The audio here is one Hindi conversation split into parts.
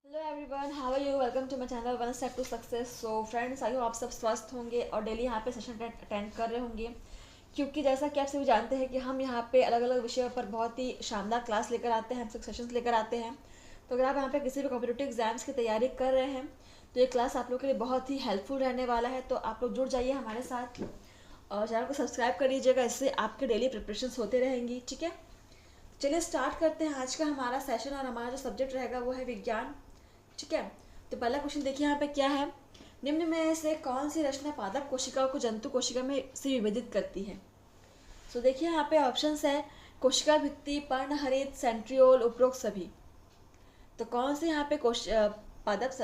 Hello everyone, how are you? Welcome to my channel one step to success. So friends, I hope आप सब स्वस्थ होंगे और डेली यहाँ पे सेशन अटेंड कर रहे होंगे, क्योंकि जैसा कि आप सभी जानते हैं कि हम यहाँ पे अलग अलग विषयों पर बहुत ही शानदार क्लास लेकर आते हैं, हम सब सेशंस लेकर आते हैं। तो अगर आप यहाँ पे किसी भी कॉम्पिटिटिव एग्जाम्स की तैयारी कर रहे हैं तो ये क्लास आप लोग के लिए बहुत ही हेल्पफुल रहने वाला है। तो आप लोग जुड़ जाइए हमारे साथ और चैनल को सब्सक्राइब कर लीजिएगा, इससे आपके डेली प्रिपरेशन होते रहेंगी। ठीक है, चलिए स्टार्ट करते हैं आज का हमारा सेशन। और हमारा जो सब्जेक्ट रहेगा वो है विज्ञान। ठीक है, तो पहला क्वेश्चन देखिए यहाँ पे क्या है। निम्न में से कौन सी रचना पादप कोशिकाओं को जंतु कोशिका में से विभेदित करती है? सो देखिए यहाँ पे ऑप्शंस है कोशिका भित्ति, पर्णहरित, सेंट्रियोल, उपरोक्त सभी। तो कौन सी यहाँ पे पादप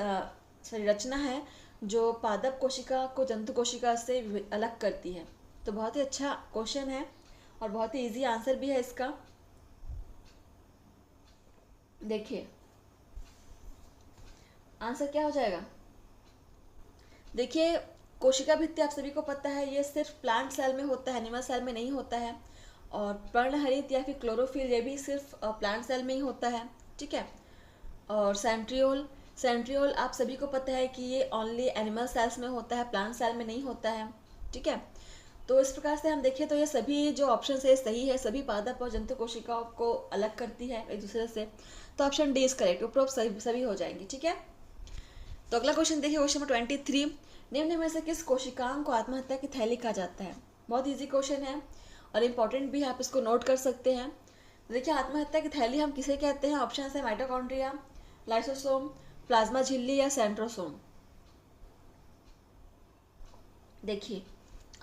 रचना है जो पादप कोशिका को जंतु कोशिका से अलग करती है? तो बहुत ही अच्छा क्वेश्चन है और बहुत ही इजी आंसर भी है इसका। देखिए आंसर क्या हो जाएगा। देखिए, कोशिका भित्ति आप सभी को पता है ये सिर्फ प्लांट सेल में होता है, एनिमल सेल में नहीं होता है। और पर्णहरित या फिर क्लोरोफिल ये भी सिर्फ प्लांट सेल में ही होता है। ठीक है, और सेंट्रियोल, सेंट्रियोल आप सभी को पता है कि ये ओनली एनिमल सेल्स में होता है, प्लांट सेल में नहीं होता है। ठीक है, तो इस प्रकार से हम देखें तो ये सभी जो ऑप्शन है सही है, सभी पादप और जंतु कोशिकाओं को अलग करती है एक दूसरे से। तो ऑप्शन डी इज करेक्ट, उपरोक्त सभी हो जाएंगे। ठीक है, तो अगला क्वेश्चन देखिए, क्वेश्चन नंबर 23। निम्न में से किस कोशिकांग को आत्महत्या की थैली कहा जाता है? बहुत इजी क्वेश्चन है और इम्पोर्टेंट भी है, आप इसको नोट कर सकते हैं। तो देखिए आत्महत्या की थैली हम किसे कहते हैं? ऑप्शन है माइटोकॉन्ड्रिया, लाइसोसोम, प्लाज्मा झिल्ली या सेंट्रोसोम। देखिए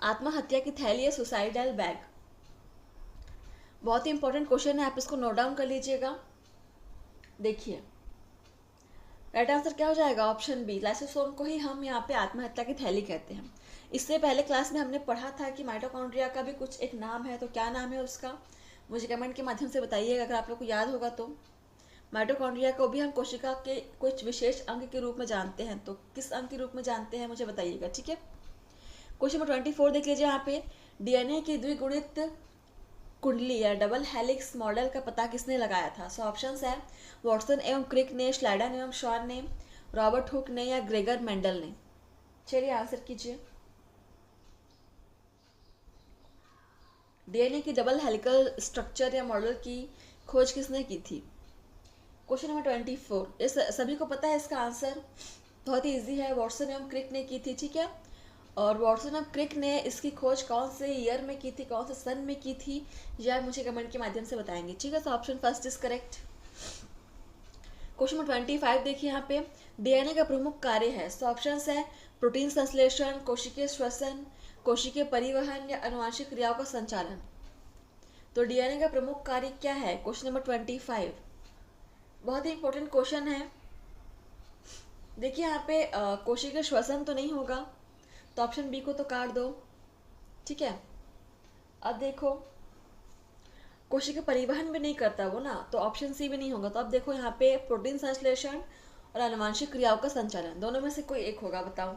आत्महत्या की थैली है सुसाइडल बैग। बहुत ही इंपॉर्टेंट क्वेश्चन है, आप इसको नोट डाउन कर लीजिएगा। देखिए राइट आंसर क्या हो जाएगा? ऑप्शन बी, लाइसोसोम को ही हम यहाँ पे आत्महत्या की थैली कहते हैं। इससे पहले क्लास में हमने पढ़ा था कि माइटोकॉन्ड्रिया का भी कुछ एक नाम है, तो क्या नाम है उसका मुझे कमेंट के माध्यम से बताइएगा अगर आप लोग को याद होगा तो। माइटोकॉन्ड्रिया को भी हम कोशिका के कुछ विशेष अंग के रूप में जानते हैं, तो किस अंग के रूप में जानते हैं मुझे बताइएगा। ठीक है, क्वेश्चन नंबर 24 देख लीजिए। यहाँ पे डीएनए की द्विगुणित कुंडली या डबल हेलिक्स मॉडल का पता किसने लगाया था? सो ऑप्शंस है वॉटसन एवं क्रिक ने, स्लाइडन एवं शॉन ने, रॉबर्ट हुक ने या ग्रेगर मेंडल ने। चलिए आंसर कीजिए। डीएनए की डबल हेलिकल स्ट्रक्चर या मॉडल की खोज किसने की थी? क्वेश्चन नंबर 24, इस सभी को पता है इसका आंसर, बहुत ही इजी है, वॉटसन एवं क्रिक ने की थी। ठीक है, और वॉटसन एवं क्रिक ने इसकी खोज कौन से ईयर में की थी, कौन से सन में की थी, यह मुझे कमेंट के माध्यम से बताएंगे। ठीक है, तो option first is correct. Question number 25 देखिए यहाँ पे डीएनए का प्रमुख कार्य है। सो ऑप्शन है प्रोटीन संश्लेषण, कोशिकीय श्वसन, कोशिकीय परिवहन या अनुवांशिक क्रियाओं का संचालन। तो डीएनए का प्रमुख कार्य क्या है? क्वेश्चन नंबर 25 बहुत ही इंपॉर्टेंट क्वेश्चन है। देखिए यहाँ पे कोशिकीय श्वसन तो नहीं होगा, तो ऑप्शन बी को तो काट दो। ठीक है, अब देखो कोशिका परिवहन भी नहीं करता वो ना, तो ऑप्शन सी भी नहीं होगा। तो अब देखो यहाँ पे प्रोटीन संश्लेषण और आनुवंशिक क्रियाओं का संचालन, दोनों में से कोई एक होगा, बताओ।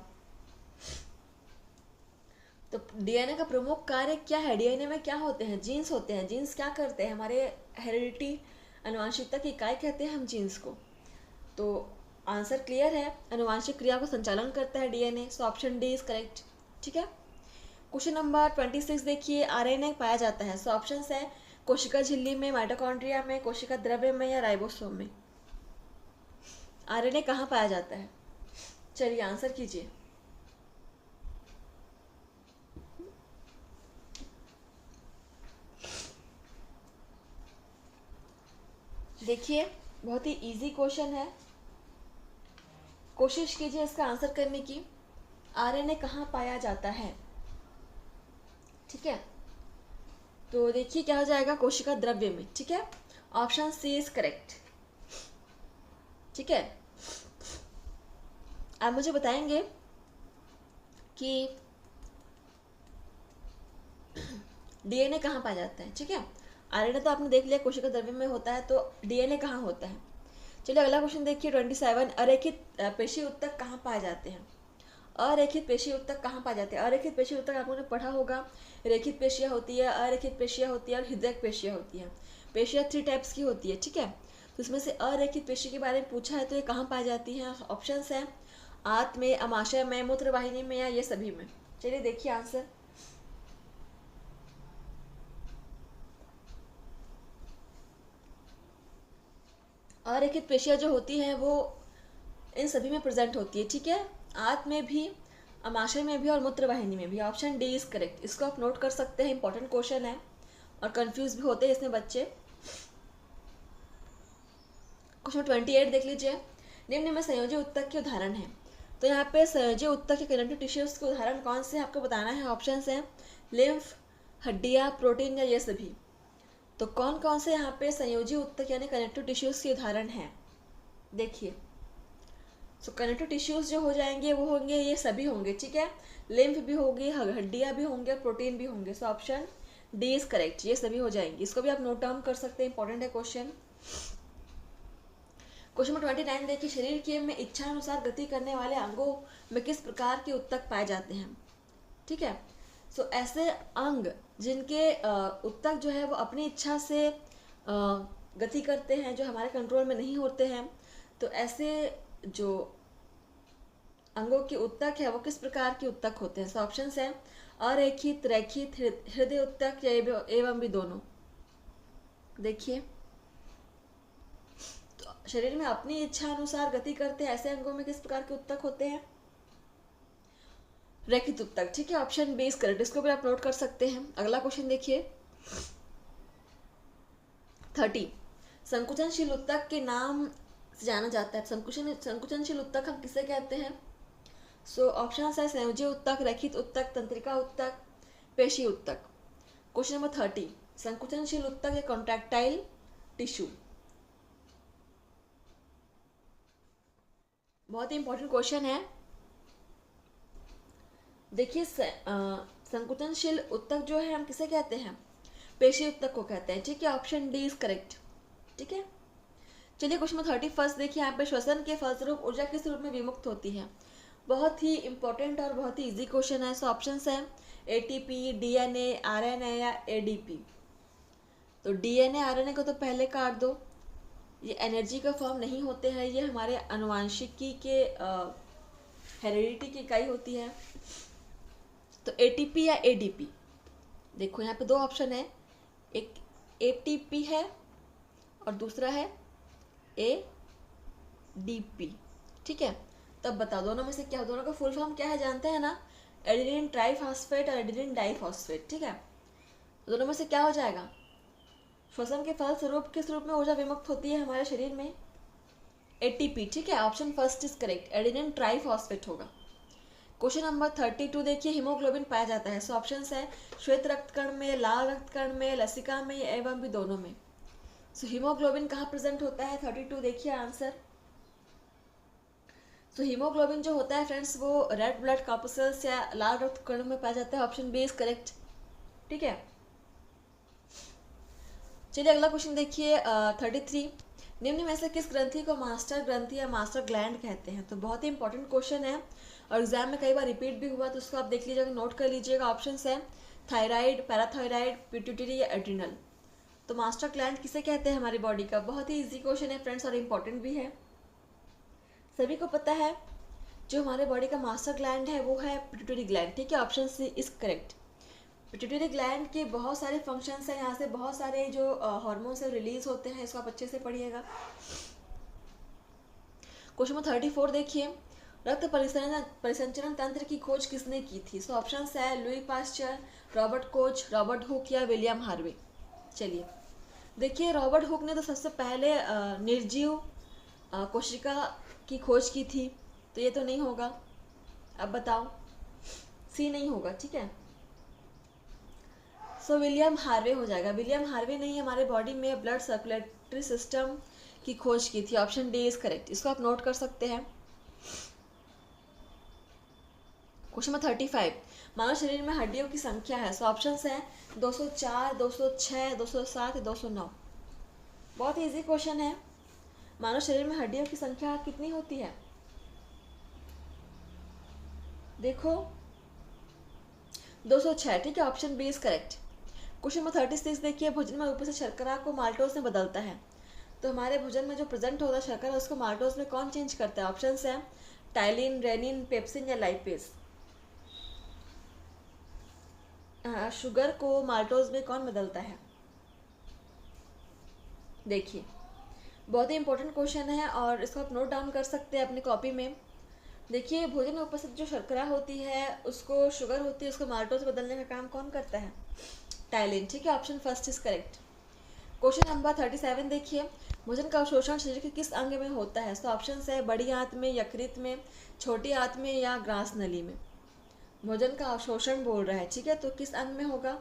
तो डीएनए का प्रमुख कार्य क्या है? डीएनए में क्या होते हैं? जीन्स होते हैं। जीन्स क्या करते हैं? हमारे हेरिडिटी आनुवंशिकता की इकाई कहते हैं हम जीन्स को। तो आंसर क्लियर है, आनुवंशिक क्रिया को संचालन करता है DNA. So option D is correct. ठीक है, क्वेश्चन नंबर 26 देखिए, आरएनए पाया जाता है। सो ऑप्शन है कोशिका झिल्ली में, माइटोकॉन्ड्रिया में, कोशिका द्रव्य में या राइबोसोम में। आरएनए कहाँ पाया जाता है? चलिए आंसर कीजिए। देखिए बहुत ही इजी क्वेश्चन है, कोशिश कीजिए इसका आंसर करने की। आरएनए कहाँ पाया जाता है? ठीक है, तो देखिए क्या हो जाएगा, कोशिका द्रव्य में। ठीक है, ऑप्शन सी इज करेक्ट। ठीक है, आप मुझे बताएंगे कि डीएनए कहाँ पाया जाता है। ठीक है, आरएनए तो आपने देख लिया कोशिका द्रव्य में होता है, तो डीएनए कहाँ होता है? चलिए अगला क्वेश्चन देखिए 27, अरेखित पेशी उत्तक कहाँ पाए जाते हैं? अरेखित पेशी उत्तक कहाँ पाए जाते हैं? अरेखित पेशी उत्तक आप लोगों ने पढ़ा होगा, रेखित पेशियाँ होती है, अरेखित पेशियाँ होती है और हृदयक पेशियाँ होती है। पेशियाँ 3 टाइप्स की होती है। ठीक है, तो इसमें से अरेखित पेशी के बारे में पूछा है तो ये कहाँ पाई जाती है? ऑप्शंस हैं आंत में, अमाशय में, मूत्रवाहिनी में या ये सभी में। चलिए देखिए आंसर। अरेखित पेशियाँ जो होती हैं वो इन सभी में प्रेजेंट होती है, ठीक है, आंत में भी, अमाशय में भी और मूत्रवाहिनी में भी। Option D is correct. इसको आप नोट कर सकते हैं, इंपॉर्टेंट क्वेश्चन है और कंफ्यूज भी होते हैं इसमें बच्चे। क्वेश्चन 28 देख लीजिए। निम्न में संयोजी उत्तक के उदाहरण हैं। तो यहाँ पे संयोजी उत्तक के कनेक्टिव टिश्यूज के उदाहरण कौन से आपको बताना है। ऑप्शन हैं लिम्फ, हड्डियाँ, प्रोटीन या ये सभी। तो कौन कौन से यहाँ पे संयोजी उत्तक यानी कनेक्टिव टिश्यूज के उदाहरण हैं, देखिए। सो कनेक्टिव टिश्यूज जो हो जाएंगे वो होंगे, ये सभी होंगे, ठीक है। लिम्फ भी होगी, हड्डियाँ भी होंगे, प्रोटीन भी होंगे। So option D is correct, ये सभी हो जाएंगे। इसको भी आप नोट डाउन कर सकते हैं, इंपॉर्टेंट है क्वेश्चन। क्वेश्चन नंबर 29 देखिए। शरीर के में इच्छानुसार गति करने वाले अंगों में किस प्रकार के उत्तक पाए जाते हैं, ठीक है। सो ऐसे अंग जिनके उत्तक जो है वो अपनी इच्छा से गति करते हैं, जो हमारे कंट्रोल में नहीं होते हैं, तो ऐसे जो अंगों के उत्तक है वो किस प्रकार के उत्तक होते हैं। सो ऑप्शन हैं अरेखित, रैखित, हृदय उत्तक या एवं भी दोनों। देखिए, तो शरीर में अपनी इच्छा अनुसार गति करते हैं ऐसे अंगों में किस प्रकार के उत्तक होते हैं, रैखित उत्तक, ठीक है। Option B is correct. इसको भी आप नोट कर सकते हैं। अगला क्वेश्चन देखिए 30। संकुचनशील उत्तक के नाम से जाना जाता है। संकुचनशील उत्तक हम किसे कहते हैं। सो ऑप्शन है संयोजी उत्तक, रैखित उत्तक, तंत्रिका उत्तक, पेशी उत्तक। Question number 30। संकुचनशील उत्तक या कॉन्ट्रैक्टाइल टिश्यू, बहुत ही इंपॉर्टेंट क्वेश्चन है। देखिए संकुचनशील उत्तक जो है हम किसे कहते हैं, पेशी उत्तक को कहते हैं, ठीक है। ऑप्शन डी इज करेक्ट, ठीक है। चलिए क्वेश्चन नंबर 31 देखिए। यहाँ पे श्वसन के फलस्वरूप ऊर्जा किस रूप में विमुक्त होती है। बहुत ही इंपॉर्टेंट और बहुत ही इजी क्वेश्चन है। सो ऑप्शन हैं एटीपी, डीएनए, आरएनए या एडीपी। तो डीएनए, आरएनए को तो पहले काट दो, ये एनर्जी का फॉर्म नहीं होते हैं, ये हमारे अनुवांशिकी के हेरिडिटी की इकाई होती है। तो एटीपी या एडीपी। देखो यहाँ पे दो ऑप्शन है, एक एटीपी है और दूसरा है एडीपी, ठीक है। तब बताओ दोनों में से क्या, दोनों का फुल फॉर्म क्या है जानते हैं ना, एडेनिन ट्राइफॉस्फेट और एडेनिन डाइफॉस्फेट, ठीक है। तो दोनों में से क्या हो जाएगा, श्वसन के फलस्वरूप किस रूप में ऊर्जा विमुक्त होती है हमारे शरीर में, एटीपी, ठीक है। Option first is correct, adenine triphosphate होगा। क्वेश्चन नंबर 32 देखिए। हीमोग्लोबिन पाया जाता है। सो ऑप्शन है श्वेत रक्तकण में, लाल रक्तकण में, लसिका में एवं भी दोनों में। सो हीमोग्लोबिन कहाँ प्रेजेंट होता है, 32 देखिए आंसर। सो हीमोग्लोबिन जो होता है फ्रेंड्स वो रेड ब्लड कॉर्पस्कल्स या लाल रक्तकण में पाया जाता है। ऑप्शन बी इज करेक्ट, ठीक है। चलिए अगला क्वेश्चन देखिए 33। निम्न में से किस ग्रंथि को मास्टर ग्रंथि या मास्टर ग्लैंड कहते हैं। तो बहुत ही इंपॉर्टेंट क्वेश्चन है और एग्जाम में कई बार रिपीट भी हुआ, तो उसको आप देख लीजिएगा, नोट कर लीजिएगा। ऑप्शन है थायराइड, पैराथायराइड, पिट्यूटरी या एड्रिनल। तो मास्टर ग्लैंड किसे कहते हैं हमारी बॉडी का, बहुत ही इजी क्वेश्चन है फ्रेंड्स और इम्पॉर्टेंट भी है, सभी को पता है। जो हमारे बॉडी का मास्टर ग्लैंड है वो है पिट्यूटरी ग्लैंड, ठीक है। Option C is correct. Pituitary gland के बहुत सारे फंक्शंस हैं, यहाँ से बहुत सारे जो हार्मोन्स है रिलीज होते हैं, इसको आप अच्छे से पढ़िएगा। क्वेश्चन नंबर 34 देखिए। रक्त परिसंचरण तंत्र की खोज किसने की थी। सो ऑप्शन है Louis Pasteur, Robert Koch, Robert Hooke या विलियम हार्वे। चलिए देखिए, रॉबर्ट हुक ने तो सबसे पहले निर्जीव कोशिका की खोज की थी, तो ये तो नहीं होगा। अब बताओ, सी नहीं होगा, ठीक है। सो विलियम हार्वे हो जाएगा। विलियम हार्वे ने ही हमारे बॉडी में ब्लड सर्कुलेटरी सिस्टम की खोज की थी। Option D is correct. इसको आप नोट कर सकते हैं। Question number 35। मानव शरीर में हड्डियों की संख्या है। सो ऑप्शन है 204, 206, 207, 209। बहुत इजी क्वेश्चन है। मानव शरीर में हड्डियों की संख्या कितनी होती है, देखो 206, ठीक है। Option B is correct. Question number 36 देखिए। भोजन में ऊपर से शर्करा को माल्टोज में बदलता है। तो हमारे भोजन में जो प्रेजेंट होता है शर्करा, उसको माल्टोज में कौन चेंज करता है? ऑप्शन है टाइलिन, रेनिन, पेप्सिन या लाइपेज। शुगर को माल्टोज में कौन बदलता है? देखिए, बहुत ही इंपॉर्टेंट क्वेश्चन है और इसको आप नोट डाउन कर सकते हैं अपनी कॉपी में। देखिए, भोजन में उपस्थित जो शर्करा होती है, उसको शुगर होती है, उसको माल्टोज बदलने का काम कौन करता है? टाइलिन। ठीक है, option first is correct. Question number 37 देखिए, भोजन का अवशोषण शरीर के किस अंग में होता है? तो ऑप्शन है बड़ी आंत में, यकृत में, छोटी आंत में या ग्रास नली में। भोजन का अवशोषण बोल रहा है, ठीक है, तो किस अंग में होगा?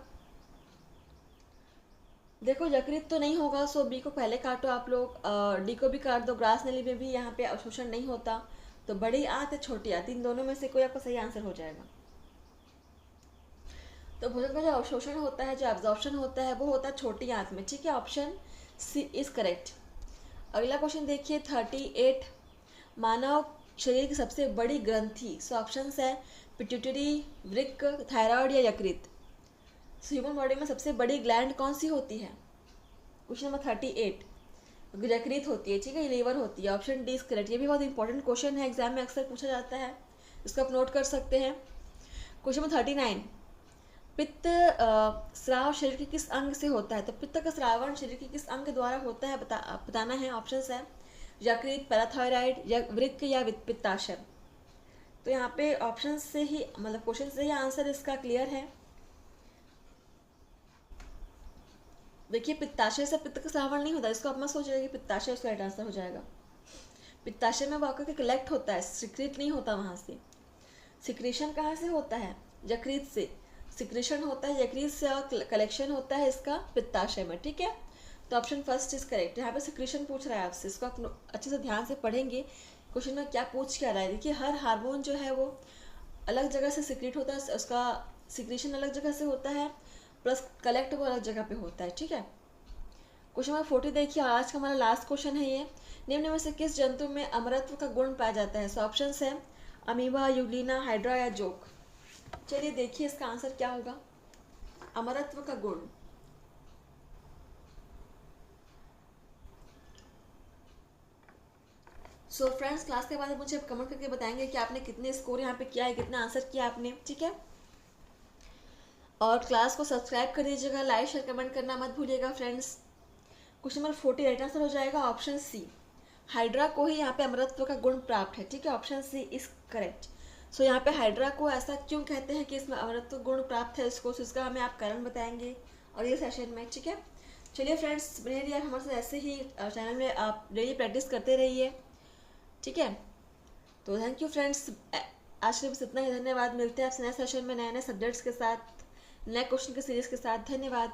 देखो, यकृत तो नहीं होगा, सो बी को पहले काटो आप लोग, डी को भी काट दो। ग्रास नली में भी यहाँ पे अवशोषण नहीं होता, तो बड़ी आंत या छोटी आंत, इन दोनों में से कोई आपका सही आंसर हो जाएगा। तो भोजन का जो अवशोषण होता है, जो एब्जॉर्प्शन होता है, वो होता है छोटी आंत में। ठीक है, ऑप्शन सी इज करेक्ट। अगला क्वेश्चन देखिए 38, मानव शरीर की सबसे बड़ी ग्रंथि। सो ऑप्शन है पिट्यूटरी, वृक्क, थायराइड या यकृत। ह्यूमन बॉडी में सबसे बड़ी ग्लैंड कौन सी होती है? क्वेश्चन नंबर 38, यकृत होती है। ठीक है, लीवर होती है। Option D is correct. ये भी बहुत इंपॉर्टेंट क्वेश्चन है, एग्जाम में अक्सर पूछा जाता है, इसको आप नोट कर सकते हैं। क्वेश्चन नंबर 39, पित्त स्राव शरीर के किस अंग से होता है? तो पित्त का स्रावण शरीर के किस अंग द्वारा होता है बताना है। ऑप्शन है यकृत, पैराथायराइड या वृक्क या पित्ताशय। तो यहाँ पे ऑप्शन से ही, मतलब क्वेश्चन से ही आंसर इसका क्लियर है। देखिए, पित्ताशय से पित्त का स्रावण नहीं होता, इसको आप मत सोचिएगा कि पित्ताशय उसका राइट आंसर हो जाएगा। पित्ताशय में वाकई कलेक्ट होता है, सिक्रेट नहीं होता वहाँ से। सिक्रेशन कहाँ से होता है? यकृत से। सिक्रेशन होता है यकृत से और कलेक्शन होता है इसका पित्ताशय में। ठीक है, तो ऑप्शन फर्स्ट इज करेक्ट। यहाँ पे सिक्रेशन पूछ रहा है आपसे, इसको आप अच्छे से ध्यान से पढ़ेंगे क्वेश्चन में क्या पूछ क्या रहा है। देखिए, हर हार्मोन जो है वो अलग जगह से सिक्रेट होता है, उसका सिक्रेशन अलग जगह से होता है, प्लस कलेक्ट वो अलग जगह पे होता है। ठीक है, क्वेश्चन नंबर 40 देखिए, आज का हमारा लास्ट क्वेश्चन है ये। निम्न में से किस जंतु में अमरत्व का गुण पाया जाता है? सो ऑप्शन है अमीबा, यूग्लिना, हाइड्रा या जोक। चलिए देखिए इसका आंसर क्या होगा। अमरत्व का गुण, सो फ्रेंड्स, क्लास के बाद मुझे कमेंट करके बताएंगे कि आपने कितने स्कोर यहाँ पे किया है, कितना आंसर किया आपने। ठीक है, और क्लास को सब्सक्राइब कर दीजिएगा, लाइक शेयर कमेंट करना मत भूलिएगा friends. Question number 40 right answer हो जाएगा ऑप्शन सी। हाइड्रा को ही यहाँ पे अमरत्व का गुण प्राप्त है। ठीक है, ऑप्शन सी इज करेक्ट। सो यहाँ पे हाइड्रा को ऐसा क्यों कहते हैं कि इसमें अमरत्व गुण प्राप्त है, इसका हमें आप कारण बताएंगे और ये सेशन में। ठीक है, चलिए फ्रेंड्स, बने रहिए आप हमारे साथ, ऐसे ही चैनल में आप डेली प्रैक्टिस करते रहिए। ठीक है, तो थैंक यू फ्रेंड्स, आज के बस इतना ही। धन्यवाद, मिलते हैं आपसे नए सेशन में नए नए सब्जेक्ट्स के साथ, नए क्वेश्चन के सीरीज के साथ। धन्यवाद।